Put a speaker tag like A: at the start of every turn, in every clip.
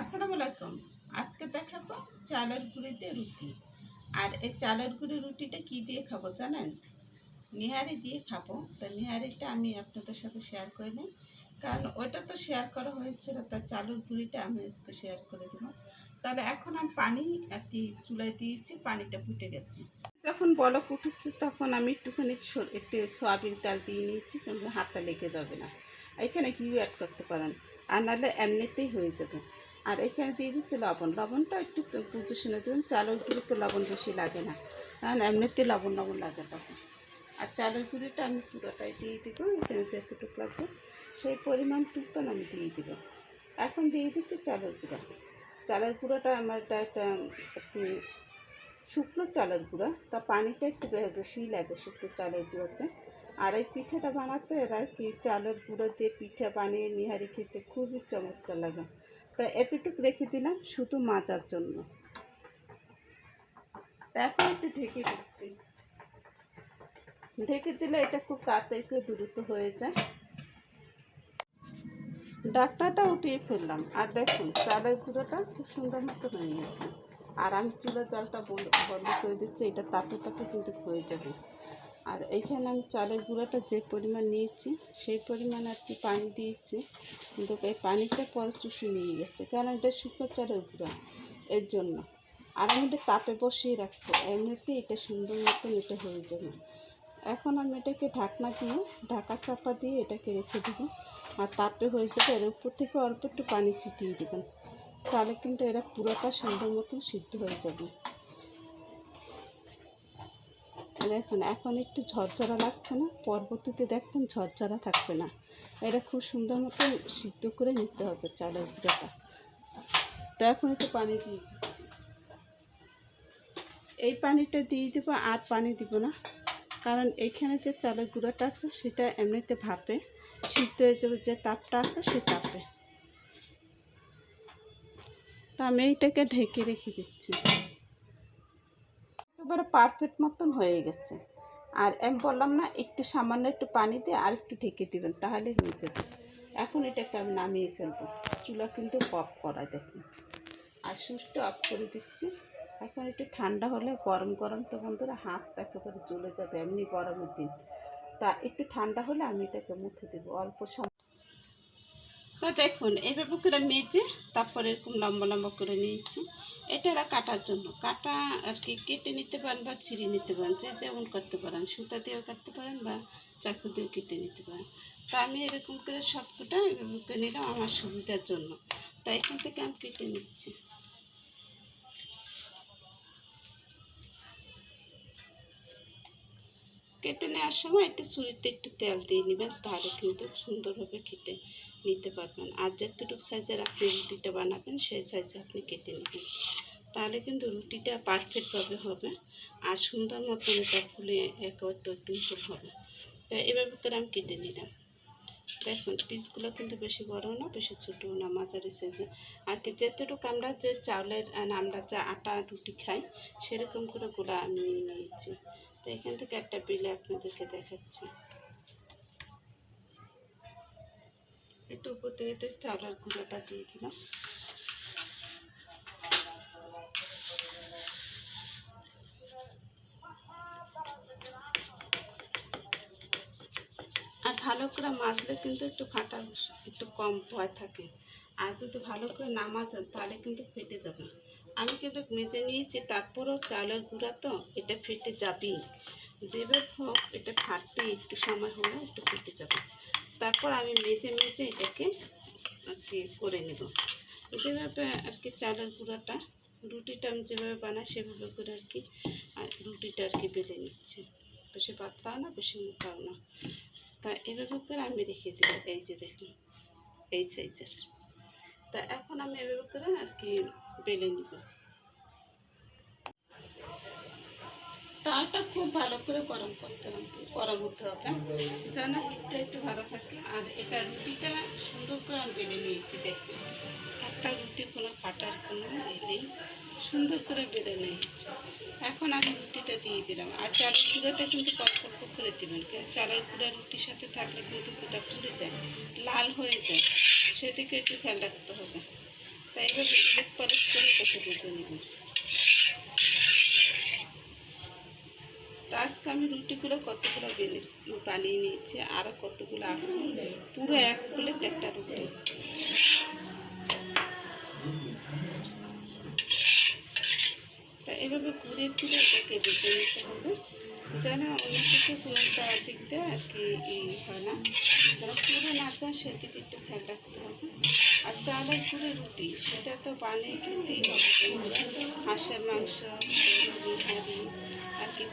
A: আসসালামু আলাইকুম। আজকে দেখাবো চালের গুঁড়ি দিয়ে রুটি। আর এই চালের গুঁড়ি রুটিটা কি দিয়ে খাবো জানেন? নিহারি দিয়ে খাবো। তো নিহারিটা আমি আপনাদের সাথে শেয়ার করে নিই, কারণ ওইটা তো শেয়ার করা হয়েছিল, তার চালের গুঁড়িটা আমি আজকে শেয়ার করে দেবো। তাহলে এখন আমি পানি আর কি চুলায় দিয়েছি, পানিটা ফুটে গেছে। যখন বলক উঠেছে তখন আমি একটু সয়াবিন তেল দিয়ে নিয়েছি, কিন্তু হাতে লেগে যাবে না। এখানে ঘিও অ্যাড করতে পারেন, আর নাহলে এমনিতেই হয়ে যাবে। আর এখানে দিয়ে দিচ্ছি লবণ। লবণটা একটু বুঝে শুনে দেবেন, চালের গুঁড়িতে লবণ বেশি লাগে না, কারণ এমনিতে লবণ লবণ লাগে তখন। আর চালের গুঁড়িটা আমি পুরোটাই দিয়ে দেবো, এখানে যতটুকু লাগবে সেই পরিমাণটুকু আমি দিয়ে দেবো। এখন দিয়ে দিচ্ছি চালের গুঁড়া। চালের গুঁড়োটা আমার একটা আর কি শুকনো চালের গুঁড়া, তা পানিটা একটু বেশিই লাগে শুকনো চালের গুঁড়োতে। আর এই পিঠাটা বানাতে এরা কি চালের গুঁড়ো দিয়ে পিঠা বানিয়ে নিহারি খেতে খুবই চমৎকার লাগে। তা এতটুকু রেখে দিলাম শুধু মাজার জন্য। তারপর একটু ঢেকে দিচ্ছি। ঢেকে দিলে এটা খুব তাড়াতাড়ি দ্রুত হয়ে যায়। ঢাকনাটা উঠিয়ে ফেললাম, আর দেখুন চালের গুঁড়োটা খুব সুন্দর মতো হয়ে গেছে। আর আমি চুলার জলটা বন্ধ করে দিচ্ছি, এটা তাপে তাপে কিন্তু হয়ে যাবে। আর এইখানে আমি চালের গুঁড়োটা যে পরিমাণ নিয়েছি সেই পরিমাণ আর কি পানি দিয়েছি, কিন্তু এই পানিটা পরে চুষে নিয়ে গেছে, কারণ এটা শুকনো চালের গুঁড়ো, এর জন্য। আর আমি এটা তাপে বসিয়ে রাখবো, এমনিতেই এটা সুন্দর মতন এটা হয়ে যাবে। এখন আমি এটাকে ঢাকনা দিয়ে ঢাকা চাপা দিয়ে এটাকে রেখে দেবো, আর তাপে হয়ে যাবে। এর উপর থেকে অল্প একটু পানি ছিটিয়ে দেবেন, তাহলে কিন্তু এরা পুরোটা সুন্দর মতন সিদ্ধ হয়ে যাবে। দেখুন এখন একটু ঝরঝরা লাগছে না, পরবর্তীতে দেখবেন ঝরঝরা থাকবে না। এটা খুব সুন্দর মতো সিদ্ধ করে নিতে হবে চালের গুঁড়োটা। তো এখন একটু পানি দিয়ে দিচ্ছি, এই পানিটা দিয়ে দেবো, আর পানি দিব না, কারণ এইখানে যে চালের গুঁড়োটা আছে সেটা এমনিতে ভাপে সিদ্ধ হয়ে যাবে, যে তাপটা আছে সে তাপে। তা আমি এইটাকে ঢেকে রেখে দিচ্ছি। একেবারে পারফেক্ট মতন হয়ে গেছে। আর আমি বললাম না একটু সামান্য একটু পানি দিয়ে আর একটু ঢেকে দেবেন, তাহলে হয়ে যাবে। এখন এটাকে আমি নামিয়ে ফেলবো। চুলা কিন্তু অফ করা, দেখুন, আর সুইচটা অফ করে দিচ্ছি। এখন একটু ঠান্ডা হলে, গরম গরম তো বন্ধুরা হাত একেবারে জ্বলে যাবে, এমনি গরমের দিন। তা একটু ঠান্ডা হলে আমি এটাকে মুছে দেবো অল্প সময়। তা দেখুন এইভাবে করে মেজে তারপরে এরকম লম্বা লম্বা করে নিয়েছি। এটা কাটার জন্য কাটা আর কি কেটে নিতে পারেন বা ছিঁড়ে নিতে পারেন, যে যেমন করতে পারেন, সুতা দিয়েও কাটতে পারেন বা চাকু দিয়েও কেটে নিতে পারেন। তা আমি এরকম করে সবকটা এভাবে করে নিলাম আমার সুবিধার জন্য। তাই এখান থেকে আমি কেটে নিচ্ছি। কেটে নেওয়ার সময় একটু ছুরিতে একটু তেল দিয়ে নেবেন, তাহলে কিন্তু সুন্দরভাবে কেটে নিতে পারবেন। আর যতটুকু সাইজের আপনি রুটিটা বানাবেন সেই সাইজে আপনি কেটে নেবেন, তাহলে কিন্তু রুটিটা পারফেক্টভাবে হবে, আর সুন্দর মতন এটা ফুলে একেবারে টুকটুক হবে। তো এভাবে করে আমি কেটে নিলাম। দেখুন পিসগুলো কিন্তু বেশি বড় না বেশি ছোটো না, মাঝারি সাইজে। আর কি যতটুকু আমরা যে চাউলের আমরা যা আটা রুটি খাই সেরকম করে গুলো আমি নিয়ে নিয়েছি। তো এখান থেকে একটা বেলে আপনাদেরকে দেখাচ্ছি। একটু উপর থেকে চাউলের গুঁড়োটা দিয়ে দিলাম। আর ভালো করে মাজলে কিন্তু একটু ফাটা একটু কম ভয় থাকে, আর যদি ভালো করে না মাজান তাহলে কিন্তু ফেটে যাবে। আমি কিন্তু মেজে নিয়েছি, তারপরেও চালের গুঁড়া তো এটা ফেটে যাবেই, যেভাবে হোক এটা ফাটবে, একটু সময় হলে একটু ফেটে যাবে। তারপর আমি মেজে মেজে এটাকে আর কি করে নেব। যেভাবে আর কি চালের গুঁড়াটা রুটিটা আমি যেভাবে বানাই সেভাবে করে আর কি রুটিটা আর কি বেলে নিচ্ছি। বেশি পাতলাও না বেশি মোটাও না। তা এভাবে করে আমি রেখে দেবো, এই যে দেখুন এই সাইজের। তা এখন আমি এভাবে করে আর কি বেলে নিব। তাওয়াটা খুব ভালো করে গরম হতে হবে, যেন হিটটা একটু ভালো থাকে। আর এটা রুটিটা সুন্দর করে আমি বেলে নিয়েছি, দেখুন একটা রুটি কোনো ফাটার কোনো নেই, সুন্দর করে বেলে নিয়েছি। এখন আমি রুটিটা দিয়ে দিলাম। আর চালের গুঁড়োটা কিন্তু কটকট করে দেবেন, কারণ চালের গুঁড়া রুটির সাথে থাকলে কিন্তু ওটা পুড়ে যায়, লাল হয়ে যায়, সেদিকে একটু খেয়াল রাখতে হবে। তাই এইভাবে উলট পালট করে তাকে ভেজে নেব। তো আজকে আমি রুটিগুলো কতগুলো বানিয়ে নিয়েছি, আরও কতগুলো আছে, পুরো 1 প্লেট একটা রুটি। তা এভাবে ঘুরে ফিরে এটাকে ভেজে নিতে হবে, যেন অন্য কিছু কোনোটা দিক দিয়ে আর কি হয় না, যেন পুরো না যায় সেদিকে একটু খেয়াল রাখতে হবে। আর চালের গুঁড়ো রুটি সেটা তো বানিয়ে খেতেই হবে বন্ধুরা। হাঁসের মাংস, গরুর নিহারি আর কি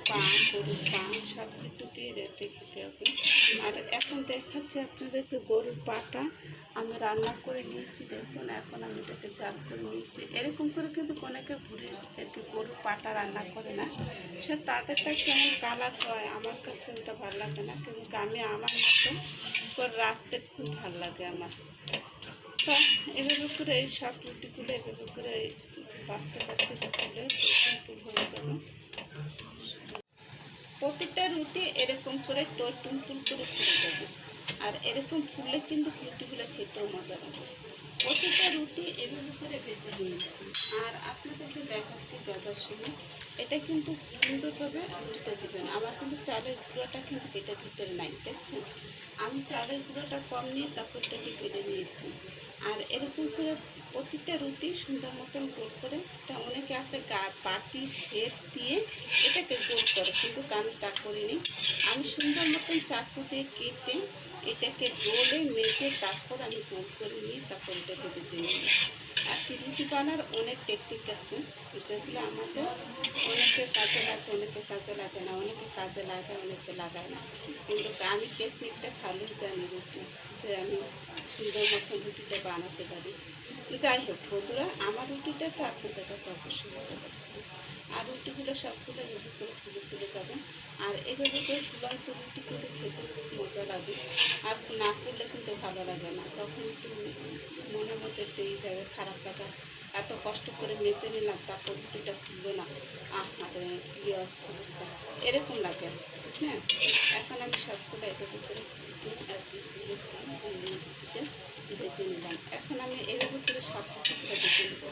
A: গরুর পা সব কিছু দিয়ে রেতে খেতে হবে। আর এখন দেখাচ্ছি আপনাদেরকে গরুর পাটা আমি রান্না করে নিয়েছি। দেখুন এখন আমি এটাকে জাল করে নিয়েছি। এরকম করে কিন্তু অনেকে ঘুরে আর কি গরুর পাটা রান্না করে না, সে তাদেরটা কেমন কালার হয়, আমার কাছে ওটা ভালো লাগে না, কিন্তু আমি আমার মতো করে রাখতে খুব ভালো লাগে আমার। তো এভাবে করে এই সব রুটিগুলো এভাবে করে বাঁচতে বাঁচতে তুলে টুল হয়ে যাবে। প্রতিটা রুটি এরকম করে টুলটুল করে ফুলে যাবে, আর এরকম ফুললে কিন্তু রুটিগুলো খেতেও মজা লাগে। প্রতিটা রুটি এভাবে করে ভেজে নিয়েছি, আর আপনাদেরকে দেখাচ্ছি ভাজার সময় এটা কিন্তু সুন্দরভাবে রুটিটা দেবেন। আমার কিন্তু চালের গুঁড়োটা কিন্তু এটার ভিতরে নাই, দেখছেন? আমি চালের গুঁড়োটা কম নিয়ে তারপর এটাকে কেটে নিয়েছি। আর এরকম করে প্রতিটা রুটি সুন্দর মতন গোল করে, এটা অনেকে আছে বাটি শেপ দিয়ে এটাকে গোল করে, কিন্তু আমি তা করিনি। আমি সুন্দর মতন চাকু দিয়ে কেটে এটাকে গোলে মেজে তারপর আমি গোল করে নিয়ে তারপর এটাকে ভেজে নিই। আর কি রুটি বানার অনেক টেকনিক আছে, যেগুলো আমাদের অনেকে কাজে লাগে, অনেকে কাজে লাগে না, অনেকে কাজে লাগে, অনেকে লাগায় না, কিন্তু আমি টেকনিকটা ভালোই জানি রুটি, যে আমি সুন্দর মতো রুটিটা বানাতে পারি। যাই হোক বন্ধুরা, আমার রুটিটা তো আপনাদের কাছে অবশ্যই ভালো লাগছে। আর রুটিগুলো সবগুলো এভাবে করে ফুলে ফুলে যাবে। আর এভাবে করে ফুলন্ত রুটি কিন্তু খেতে খুব মজা লাগে, আর না করলে কিন্তু ভালো লাগে না, তখন একটু মনের মধ্যে একটু এই যাবে, খারাপ লাগা, এত কষ্ট করে মেজে নিলাম তারপর রুটিটা ফুললো না, আরে কী অবস্থা, এরকম লাগে। হ্যাঁ, এখন আমি সবগুলো এভাবে করে আর কি রুটিতে ভেজে নিলাম। এখন আমি এভাবে করে সব রুটিগুলো ভেজে নেব।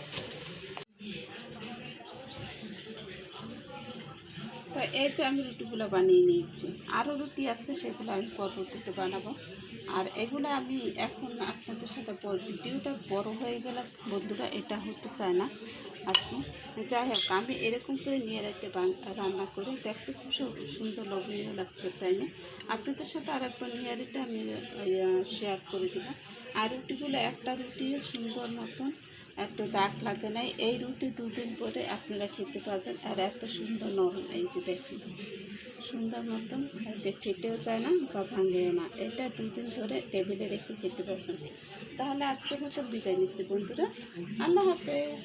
A: তো এই যে আমি রুটিগুলো বানিয়ে নিয়েছি, আরও রুটি আছে, সেগুলো আমি পরবর্তীতে বানাবো। আর এগুলো আমি এখন আপনাদের সাথে ভিডিওটা বড় হয়ে গেলে বন্ধুরা এটা হতে চায় না আর কি। যাই হোক, আমি এরকম করে নিয়ে একটা রান্না করে দেখতে খুব সুন্দর লোভনীয় লাগছে, তাই না? আপনাদের সাথে আর একবার নিয়ারিটা আমি শেয়ার করে দেবো। আর রুটিগুলো একটা রুটিও সুন্দর মতন একটু দাগ লাগে নাই। এই রুটি 2 দিন পরে আপনারা খেতে পারবেন, আর এত সুন্দর নরম, এই যে দেখুন সুন্দর মতন, আর ফেটেও যায় না বা ভাঙেও না। এটা 2 দিন ধরে টেবিলে রেখে খেতে পারবেন। তাহলে আজকের মতো বিদায় নিচ্ছি বন্ধুরা, আল্লাহ হাফেজ।